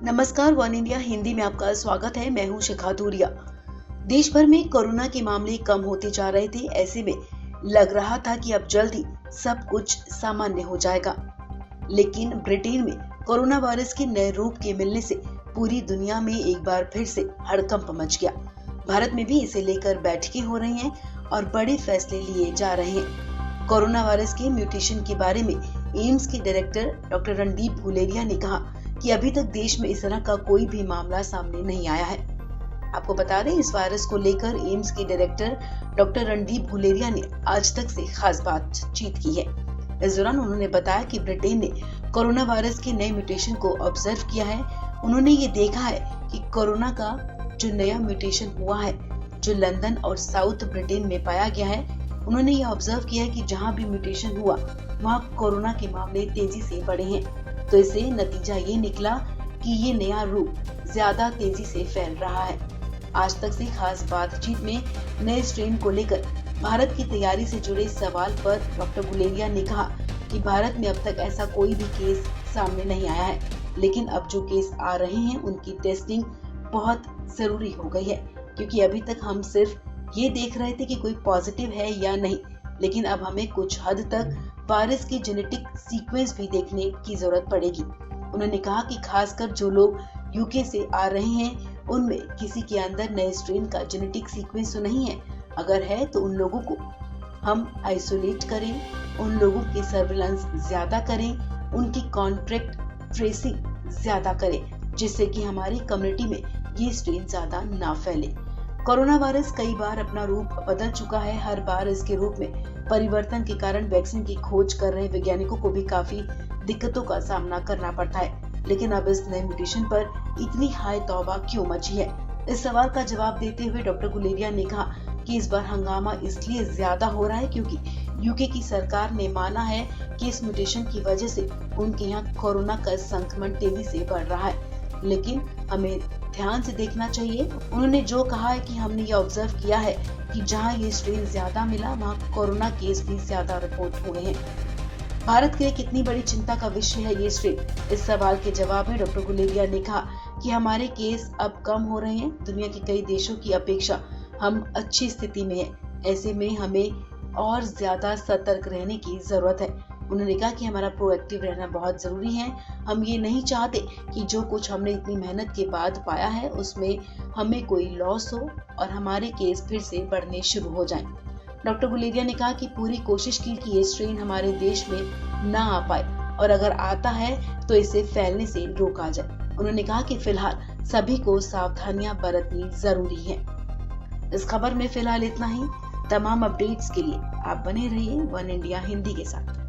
नमस्कार, one India Hindi में आपका स्वागत है। मैं हूं शिखा धूरिया। देश भर में कोरोना के मामले कम होते जा रहे थे। ऐसे में लग रहा था कि अब जल्द ही सब कुछ सामान्य हो जाएगा, लेकिन ब्रिटेन में कोरोना वायरस के नए रूप के मिलने से पूरी दुनिया में एक बार फिर से हड़कंप मच गया। भारत में भी इसे लेकर बैठकें हो रही हैं और बड़े फैसले लिए जा रहे हैं। कोरोना वायरस के म्यूटेशन के बारे में एम्स के डायरेक्टर डॉक्टर रणदीप गुलेरिया ने कहा कि अभी तक देश में इस तरह का कोई भी मामला सामने नहीं आया है। आपको बता दें, इस वायरस को लेकर एम्स के डायरेक्टर डॉक्टर रणदीप गुलेरिया ने आज तक से खास बातचीत की है। इस दौरान उन्होंने बताया कि ब्रिटेन ने कोरोना वायरस के नए म्यूटेशन को ऑब्जर्व किया है। उन्होंने ये देखा है कि कोरोना का जो नया म्यूटेशन हुआ है, जो लंदन और साउथ ब्रिटेन में पाया गया है, उन्होंने ये ऑब्जर्व किया है कि जहाँ भी म्यूटेशन हुआ वहाँ कोरोना के मामले तेजी से बढ़े हैं। तो इससे नतीजा ये निकला कि ये नया रूप ज्यादा तेजी से फैल रहा है। आज तक से खास बातचीत में नए स्ट्रेन को लेकर भारत की तैयारी से जुड़े सवाल पर डॉक्टर गुलेरिया ने कहा कि भारत में अब तक ऐसा कोई भी केस सामने नहीं आया है, लेकिन अब जो केस आ रहे हैं उनकी टेस्टिंग बहुत जरूरी हो गई है, क्योंकि अभी तक हम सिर्फ ये देख रहे थे कि कोई पॉजिटिव है या नहीं, लेकिन अब हमें कुछ हद तक वायरस की जेनेटिक सीक्वेंस भी देखने की जरूरत पड़ेगी। उन्होंने कहा कि खासकर जो लोग यूके से आ रहे हैं, उनमें किसी के अंदर नए स्ट्रेन का जेनेटिक सीक्वेंस तो नहीं है। अगर है तो उन लोगों को हम आइसोलेट करें, उन लोगों की सर्विलांस ज्यादा करें, उनकी कॉन्ट्रैक्ट ट्रेसिंग ज्यादा करें, जिससे कि हमारी कम्युनिटी में ये स्ट्रेन ज्यादा ना फैले। कोरोना वायरस कई बार अपना रूप बदल चुका है। हर बार इसके रूप में परिवर्तन के कारण वैक्सीन की खोज कर रहे वैज्ञानिकों को भी काफी दिक्कतों का सामना करना पड़ता है। लेकिन अब इस नए म्यूटेशन पर इतनी हाय तौबा क्यों मची है? इस सवाल का जवाब देते हुए डॉक्टर गुलेरिया ने कहा कि इस बार हंगामा इसलिए ज्यादा हो रहा है क्योंकि यूके की सरकार ने माना है कि इस म्यूटेशन की वजह से उनके यहाँ कोरोना का संक्रमण तेजी से बढ़ रहा है, लेकिन हमें ध्यान से देखना चाहिए। उन्होंने जो कहा है कि हमने ये ऑब्जर्व किया है कि जहां ये स्ट्रेन ज्यादा मिला वहां कोरोना केस भी ज्यादा रिपोर्ट हुए हैं। भारत के लिए कितनी बड़ी चिंता का विषय है ये स्ट्रेन? इस सवाल के जवाब में डॉक्टर गुलेरिया ने कहा कि हमारे केस अब कम हो रहे हैं। दुनिया के कई देशों की अपेक्षा हम अच्छी स्थिति में हैं। ऐसे में हमें और ज्यादा सतर्क रहने की जरूरत है। उन्होंने कहा कि हमारा प्रोएक्टिव रहना बहुत जरूरी है। हम ये नहीं चाहते कि जो कुछ हमने इतनी मेहनत के बाद पाया है उसमें हमें कोई लॉस हो और हमारे केस फिर से बढ़ने शुरू हो जाएं। डॉक्टर गुलेरिया ने कहा कि पूरी कोशिश की कि ये स्ट्रेन हमारे देश में ना आ पाए और अगर आता है तो इसे फैलने से रोका जाए। उन्होंने कहा कि फिलहाल सभी को सावधानियां बरतनी जरूरी है। इस खबर में फिलहाल इतना ही। तमाम अपडेट्स के लिए आप बने रहिए वन इंडिया हिंदी के साथ।